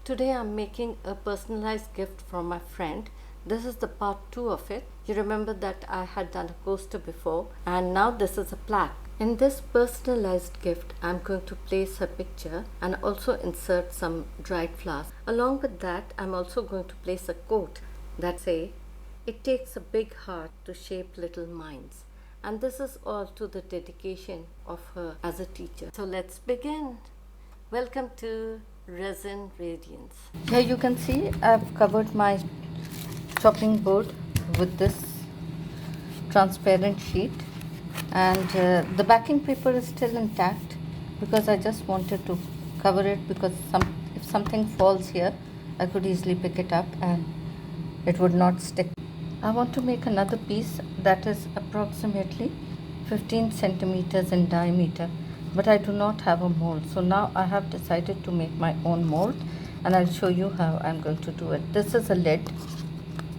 Today I'm making a personalized gift from my friend. This is the part 2 of it. You remember that I had done a coaster before, and now this is a plaque. In this personalized gift, I'm going to place her picture and also insert some dried flowers. Along with that, I'm also going to place a quote that say, "It takes a big heart to shape little minds." And this is all to the dedication of her as a teacher. So let's begin. Welcome to Resin Radiance. Here you can see I've covered my chopping board with this transparent sheet, and the backing paper is still intact because I just wanted to cover it, because if something falls here I could easily pick it up and it would not stick. I want to make another piece that is approximately 15 centimeters in diameter, but I do not have a mold. So now I have decided to make my own mold, and I'll show you how I'm going to do it. This is a lid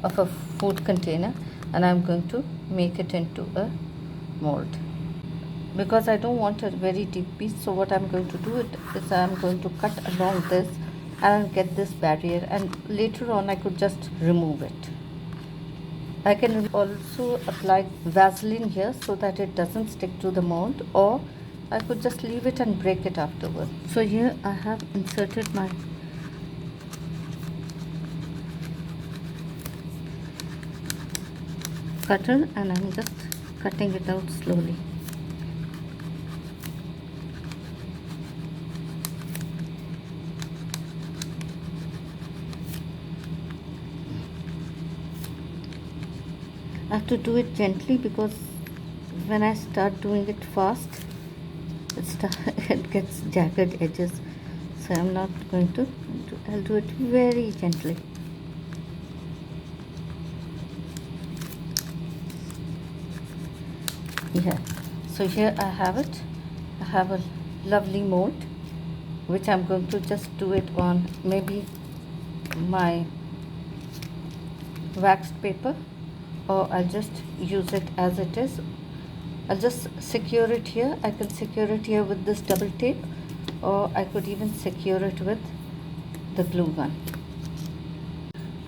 of a food container, and I'm going to make it into a mold. Because I don't want a very deep piece, so what I'm going to do is I'm going to cut along this and I'll get this barrier, and later on I could just remove it. I can also apply Vaseline here so that it doesn't stick to the mold, or I could just leave it and break it afterward. So here I have inserted my cutter and I'm just cutting it out slowly. I have to do it gently because when I start doing it fast, it gets jagged edges. So I'm not going to, I'll do it very gently. Yeah, so here I have it. I have a lovely mold which I'm going to just do it on maybe my waxed paper, or I'll just use it as it is. I'll just secure it here. I can secure it here with this double tape, or I could even secure it with the glue gun.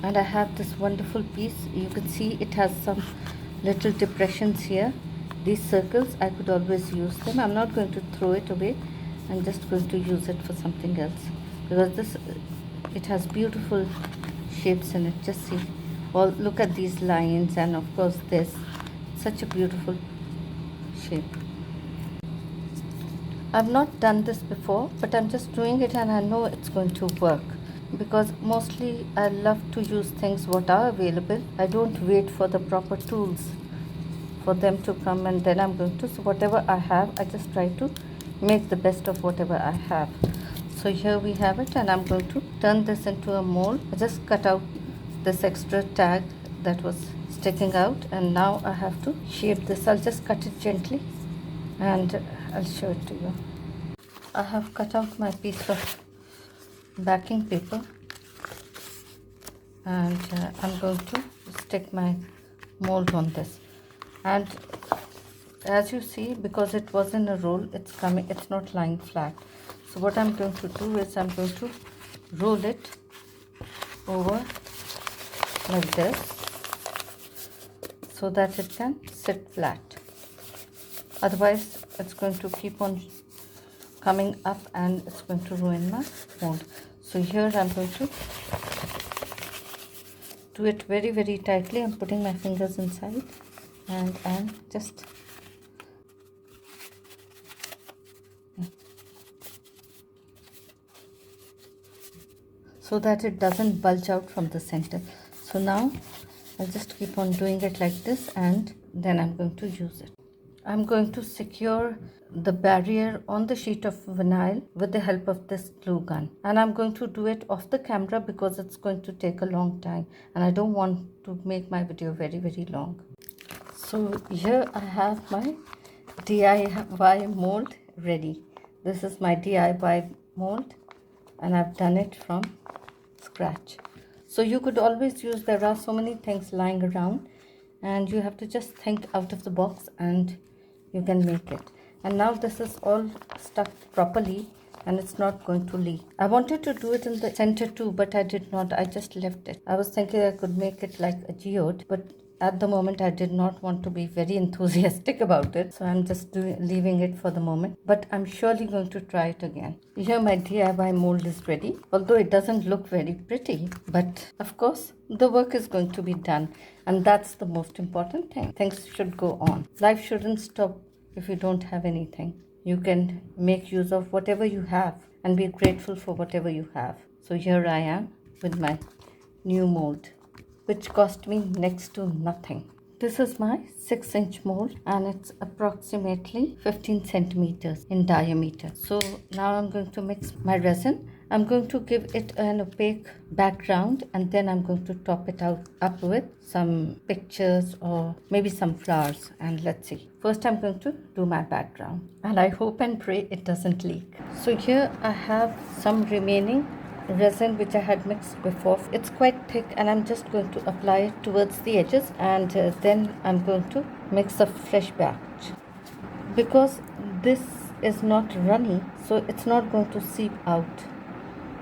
And I have this wonderful piece. You can see it has some little depressions here. These circles, I could always use them. I'm not going to throw it away. I'm just going to use it for something else, because it has beautiful shapes in it. Just see. Well, look at these lines, and of course this, such a beautiful shape. I've not done this before, but I'm just doing it and I know it's going to work, because mostly I love to use things what are available. I don't wait for the proper tools for them to come and then I'm going to, so whatever I have, I just try to make the best of whatever I have. So here we have it, and I'm going to turn this into a mold. I just cut out this extra tag that was sticking out, and now I have to shape this. I'll just cut it gently and I'll show it to you. I have cut out my piece of backing paper, and I'm going to stick my mold on this. And as you see, because it was in a roll, it's not lying flat. So what I'm going to do is I'm going to roll it over like this so that it can sit flat. Otherwise it's going to keep on coming up and it's going to ruin my mold. So here I'm going to do it very, very tightly. I'm putting my fingers inside and I'm just so that it doesn't bulge out from the center. So now I'll just keep on doing it like this, and then I'm going to use it. I'm going to secure the barrier on the sheet of vinyl with the help of this glue gun, and I'm going to do it off the camera because it's going to take a long time and I don't want to make my video very, very long. So here I have my DIY mold ready. This is my DIY mold and I've done it from scratch. So you could always use, there are so many things lying around and you have to just think out of the box and you can make it. And now this is all stuck properly. and it's not going to leak. I wanted to do it in the center too, but I did not. I just left it. I was thinking I could make it like a geode, but at the moment I did not want to be very enthusiastic about it, so I'm just leaving it for the moment, but I'm surely going to try it again. Here my DIY mold is ready, although it doesn't look very pretty, but of course the work is going to be done, and that's the most important thing. Things should go on. Life shouldn't stop if you don't have anything. You can make use of whatever you have and be grateful for whatever you have. So here I am with my new mold, which cost me next to nothing. This is my 6-inch mold, and it's approximately 15 centimeters in diameter. So now I'm going to mix my resin. I'm going to give it an opaque background, and then I'm going to top it up with some pictures or maybe some flowers, and let's see. First I'm going to do my background, and I hope and pray it doesn't leak. So here I have some remaining resin which I had mixed before. It's quite thick, and I'm just going to apply it towards the edges, and then I'm going to mix a fresh batch. Because this is not runny, so it's not going to seep out.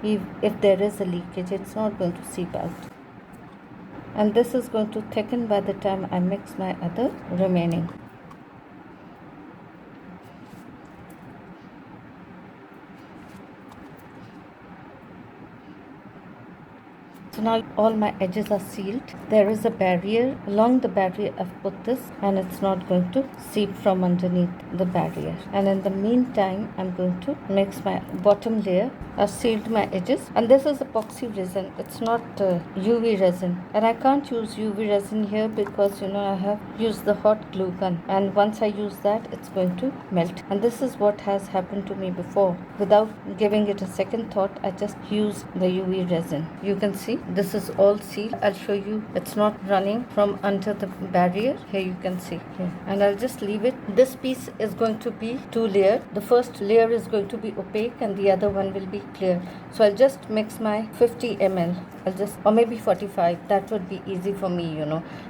If there is a leakage, it's not going to seep out. And this is going to thicken by the time I mix my other remaining. So now all my edges are sealed. There is a barrier. Along the barrier I've put this, and it's not going to seep from underneath the barrier. And in the meantime, I'm going to mix my bottom layer. I've sealed my edges, and this is epoxy resin. It's not UV resin, and I can't use UV resin here because I have used the hot glue gun, and once I use that, it's going to melt. And this is what has happened to me before. Without giving it a second thought, I just used the UV resin. You can see this is all sealed. I'll show you it's not running from under the barrier. Here you can see here, and I'll just leave it. This piece is going to be 2-layered. The first layer is going to be opaque, and the other one will be clear. So I'll just mix my 50 ml. Or maybe 45. That would be easy for me,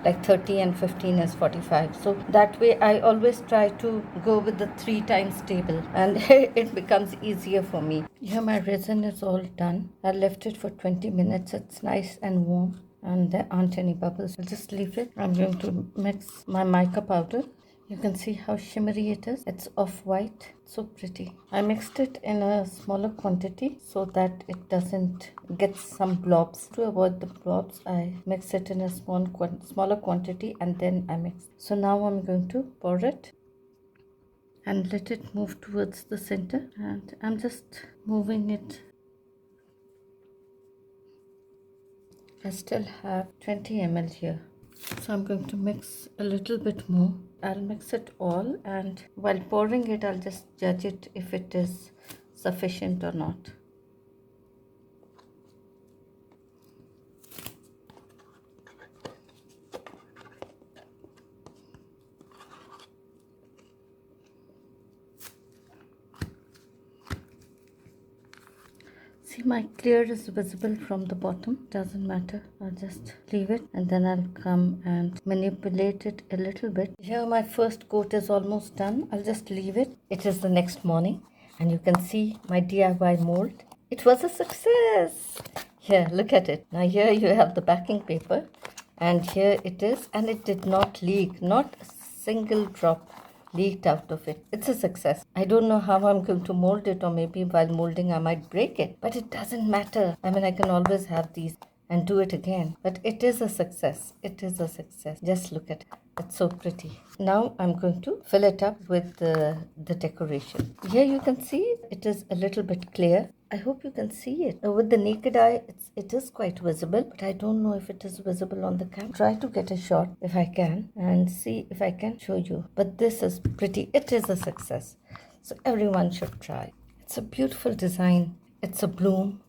like 30 and 15 is 45. So that way I always try to go with the 3 times table, and it becomes easier for me. Here my resin is all done. I left it for 20 minutes. It's nice and warm, and there aren't any bubbles. I'll just leave it. I'm going to mix my mica powder. You can see how shimmery it is. It's off-white. So pretty. I mixed it in a smaller quantity so that it doesn't get some blobs. To avoid the blobs, I mix it in a smaller quantity, and then I mix. So now I'm going to pour it and let it move towards the center, and I'm just moving it. I still have 20 ml here, so I'm going to mix a little bit more. I'll mix it all, and while pouring it, I'll just judge it if it is sufficient or not. See, my clear is visible from the bottom. Doesn't matter. I'll just leave it, and then I'll come and manipulate it a little bit. Here my first coat is almost done. I'll just leave it. It is the next morning, and you can see my DIY mold. It was a success. Here, look at it. Now here you have the backing paper, and here it is, and it did not leak. Not a single drop leaked out of it. It's a success. I don't know how I'm going to mold it, or maybe while molding I might break it, but it doesn't matter. I mean, I can always have these and do it again, but it is a success. It is a success. Just look at it. It's so pretty. Now I'm going to fill it up with the decoration. Here you can see it is a little bit clear. I hope you can see it. With the naked eye, it is quite visible, but I don't know if it is visible on the camera. Try to get a shot if I can and see if I can show you. But this is pretty. It is a success. So everyone should try. It's a beautiful design. It's a bloom,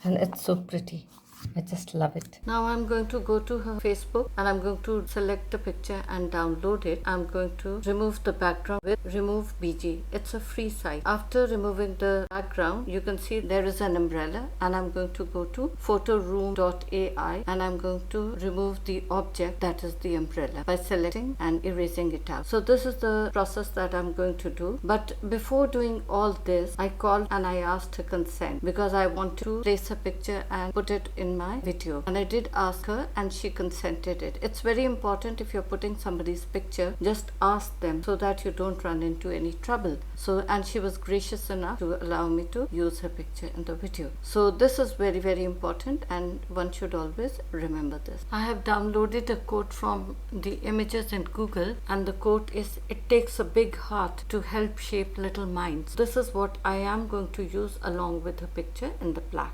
and it's so pretty. I just love it. Now I'm going to go to her Facebook and I'm going to select the picture and download it. I'm going to remove the background with remove BG. It's a free site. After removing the background, you can see there is an umbrella, and I'm going to go to photoroom.ai and I'm going to remove the object, that is the umbrella, by selecting and erasing it out. So this is the process that I'm going to do. But before doing all this, I called and I asked her consent because I want to place a picture and put it in my video, and I did ask her and she consented it. It's very important, if you're putting somebody's picture, just ask them so that you don't run into any trouble. So, and she was gracious enough to allow me to use her picture in the video. So this is very, very important, and one should always remember this. I have downloaded a quote from the images in Google, and the quote is, "It takes a big heart to help shape little minds." This is what I am going to use along with her picture in the plaque.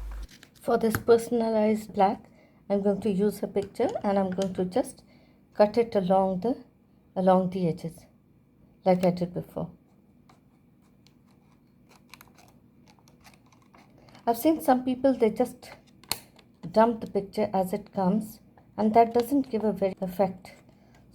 For this personalized plaque, I'm going to use a picture and I'm going to just cut it along the edges like I did before. I've seen some people, they just dump the picture as it comes, and that doesn't give a very effect.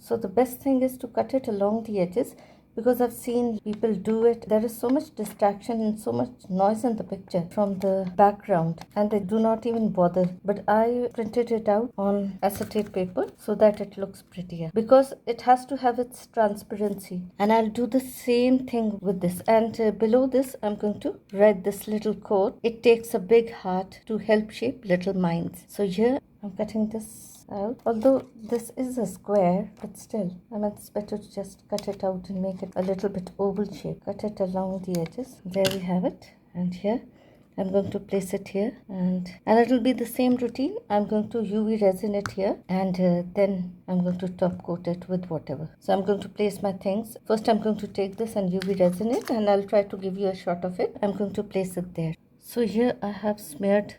So the best thing is to cut it along the edges, because I've seen people do it. There is so much distraction and so much noise in the picture from the background, and they do not even bother. But I printed it out on acetate paper so that it looks prettier, because it has to have its transparency. And I'll do the same thing with this. And below this, I'm going to write this little quote: "It takes a big heart to help shape little minds." So here I'm cutting this out. Although this is a square, but still, it's better to just cut it out and make it a little bit oval shape. Cut it along the edges. There we have it. And here I'm going to place it here, and it will be the same routine. I'm going to UV resin it here, and then I'm going to top coat it with whatever. So I'm going to place my things. First I'm going to take this and UV resin it, and I'll try to give you a shot of it. I'm going to place it there. So here I have smeared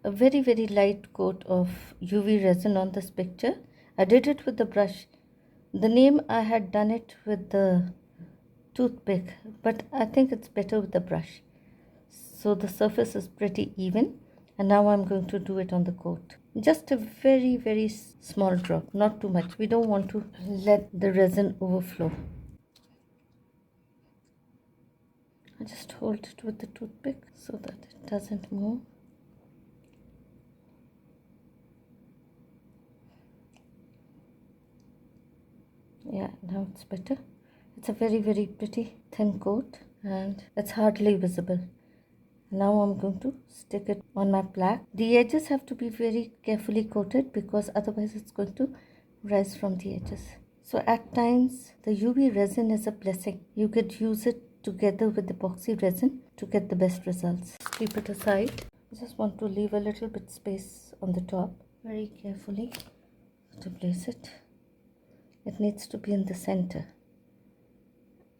a very, very light coat of UV resin on this picture. I did it with the brush. The name, I had done it with the toothpick, but I think it's better with the brush. So the surface is pretty even, and now I'm going to do it on the coat. Just a very, very small drop, not too much. We don't want to let the resin overflow. I just hold it with the toothpick so that it doesn't move. Yeah, now it's better. It's a very, very pretty thin coat, and it's hardly visible. Now I'm going to stick it on my plaque. The edges have to be very carefully coated, because otherwise it's going to rise from the edges. So at times the UV resin is a blessing. You could use it together with epoxy resin to get the best results. Keep it aside. I just want to leave a little bit space on the top. Very carefully to place it. It needs to be in the center,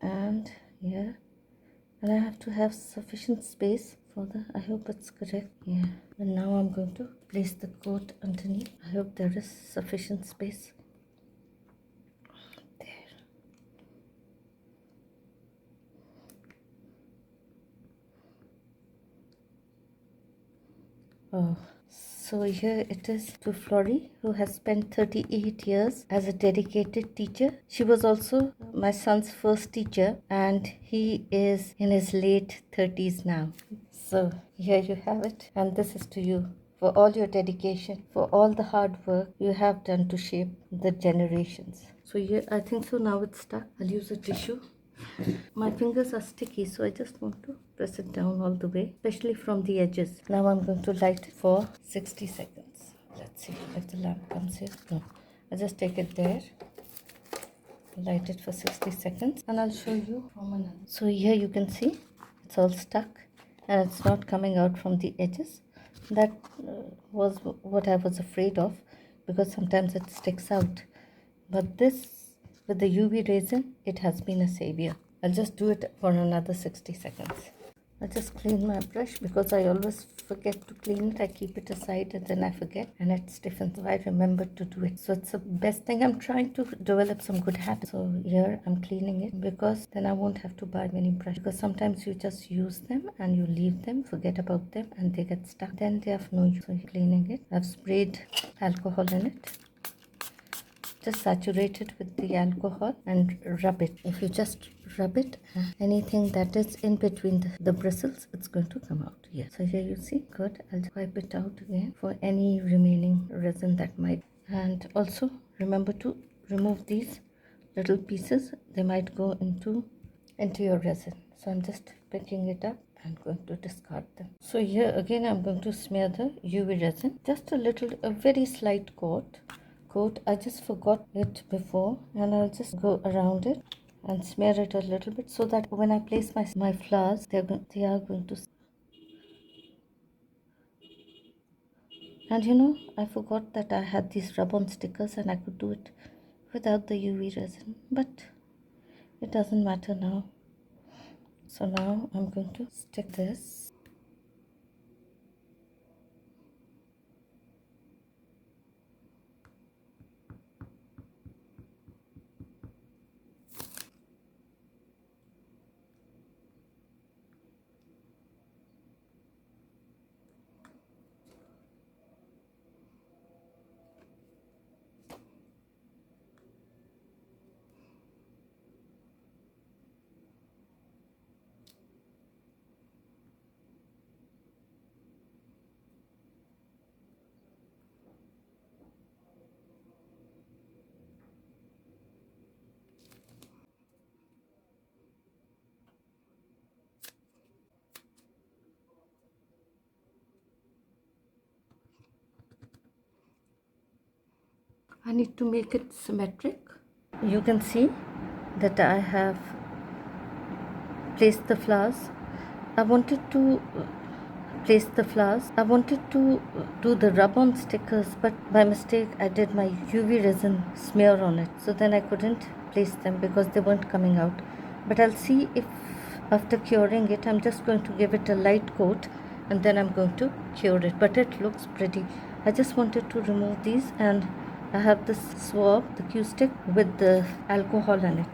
and here, and I have to have sufficient space for the, I hope it's correct, yeah. And now I'm going to place the coat underneath. I hope there is sufficient space. There. Oh. So here it is to Florrie, who has spent 38 years as a dedicated teacher. She was also my son's first teacher, and he is in his late 30s now. So here you have it, and this is to you for all your dedication, for all the hard work you have done to shape the generations. So here, I think so now it's stuck. I'll use a tissue. My fingers are sticky, so I just want to press it down all the way, especially from the edges. Now I'm going to light it for 60 seconds. Let's see if the lamp comes here. No, I'll just take it there, light it for 60 seconds, and I'll show you from another. So here you can see it's all stuck, and it's not coming out from the edges. That was what I was afraid of, because sometimes it sticks out. But this, with the UV resin, it has been a savior. I'll just do it for another 60 seconds. I just clean my brush because I always forget to clean it. I keep it aside and then I forget and it stiffens. So I remember to do it. So it's the best thing. I'm trying to develop some good habits. So here I'm cleaning it because then I won't have to buy many brushes. Because sometimes you just use them and you leave them, forget about them, and they get stuck. Then they have no use. So cleaning it. I've sprayed alcohol in it. Just saturate it with the alcohol and rub it. If you just rub it, anything that is in between the bristles, it's going to come out. Yes. So here you see, good. I'll wipe it out again for any remaining resin that might. And also remember to remove these little pieces. They might go into your resin. So I'm just picking it up and going to discard them. So here again I'm going to smear the UV resin. Just a very slight coat. I just forgot it before and I'll just go around it and smear it a little bit so that when I place my flowers, they are going to. And you know, I forgot that I had these rub-on stickers and I could do it without the UV resin, but it doesn't matter now. So now I'm going to stick this. I need to make it symmetric. You can see that I have placed the flowers. I wanted to do the rub-on stickers, but by mistake I did my UV resin smear on it. So then I couldn't place them because they weren't coming out. But I'll see if after curing it, I'm just going to give it a light coat and then I'm going to cure it. But it looks pretty. I just wanted to remove these and I have this swab, the Q stick with the alcohol in it.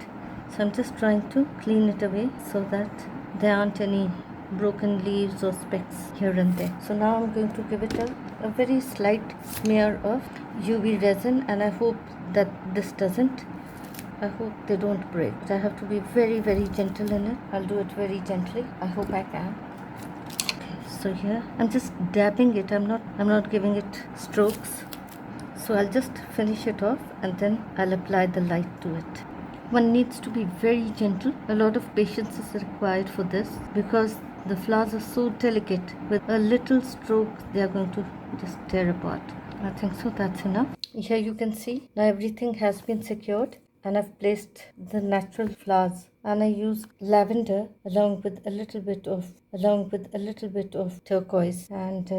So I'm just trying to clean it away so that there aren't any broken leaves or specks here and there. So now I'm going to give it a very slight smear of UV resin and I hope that I hope they don't break. But I have to be very, very gentle in it. I'll do it very gently. I hope I can. Okay, so here I'm just dabbing it. I'm not giving it strokes. So I'll just finish it off and then I'll apply the light to it. One needs to be very gentle. A lot of patience is required for this because the flowers are so delicate. With a little stroke, they are going to just tear apart. I think so that's enough. Here you can see now everything has been secured and I've placed the natural flowers and I use lavender along with a little bit of turquoise and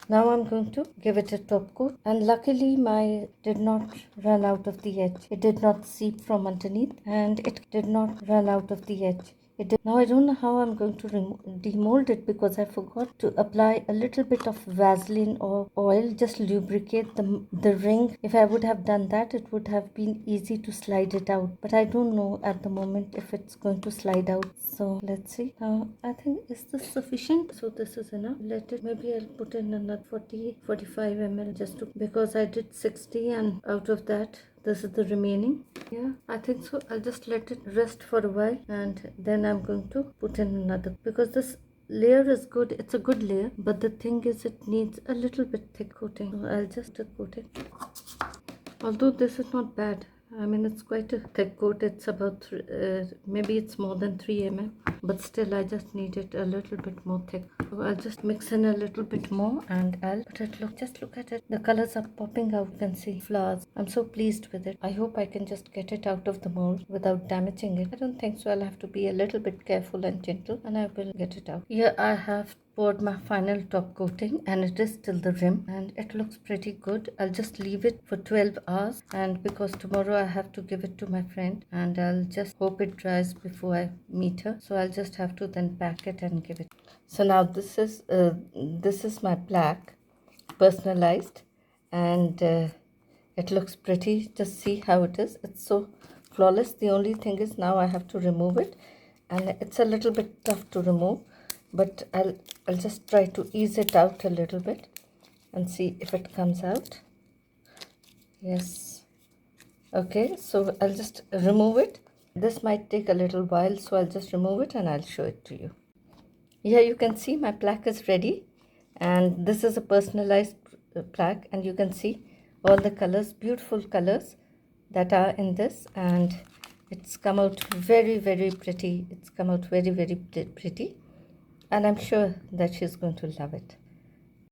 now I'm going to give it a top coat and luckily my did not run out of the edge. It did not seep from underneath and it did not run out of the edge. Now I don't know how I'm going to demold it because I forgot to apply a little bit of Vaseline or oil, just lubricate the ring. If I would have done that, it would have been easy to slide it out. But I don't know at the moment if it's going to slide out. So let's see. I think, is this sufficient? So this is enough. Maybe I'll put in another 45 ml just because I did 60 and out of that, this is the remaining. Yeah, I think so. I'll just let it rest for a while and then I'm going to put in another because this layer is good. It's a good layer, but the thing is it needs a little bit thick coating. So I'll just coat it. Although this is not bad. I mean, it's quite a thick coat. It's about, maybe it's more than 3 ml. But still, I just need it a little bit more thick. So I'll just mix in a little bit more and I'll put it, just look at it. The colors are popping out, you can see flowers. I'm so pleased with it. I hope I can just get it out of the mold without damaging it. I don't think so. I'll have to be a little bit careful and gentle and I will get it out. Here I have poured my final top coating and it is till the rim and it looks pretty good. I'll just leave it for 12 hours, and because tomorrow I have to give it to my friend and I'll just hope it dries before I meet her. So I'll just have to then pack it and give it. So now this is my plaque, personalized, and it looks pretty. Just see how it is. It's so flawless. The only thing is now I have to remove it, and it's a little bit tough to remove, but I'll just try to ease it out a little bit and see if it comes out. Yes. Okay, so I'll just remove it. This might take a little while, so I'll just remove it and I'll show it to you. Here you can see my plaque is ready, and this is a personalized plaque, and you can see all the colors, beautiful colors that are in this, and it's come out very pretty. It's come out very pretty, and I'm sure that she's going to love it.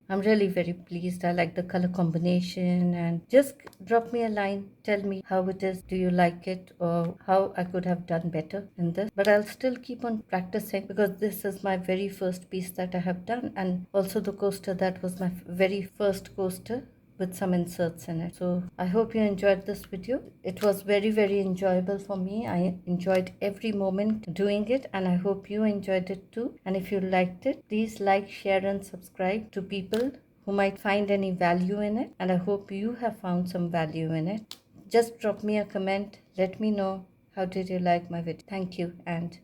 I'm really very pleased. I like the color combination, and just drop me a line. Tell me how it is. Do you like it, or how I could have done better in this? But I'll still keep on practicing because this is my very first piece that I have done, and also the coaster that was my very first coaster with some inserts in it. So I hope you enjoyed this video. It was very enjoyable for me. I enjoyed every moment doing it, and I hope you enjoyed it too. And if you liked it, please like, share and subscribe to people who might find any value in it, and I hope you have found some value in it. Just drop me a comment. Let me know how did you like my video. Thank you and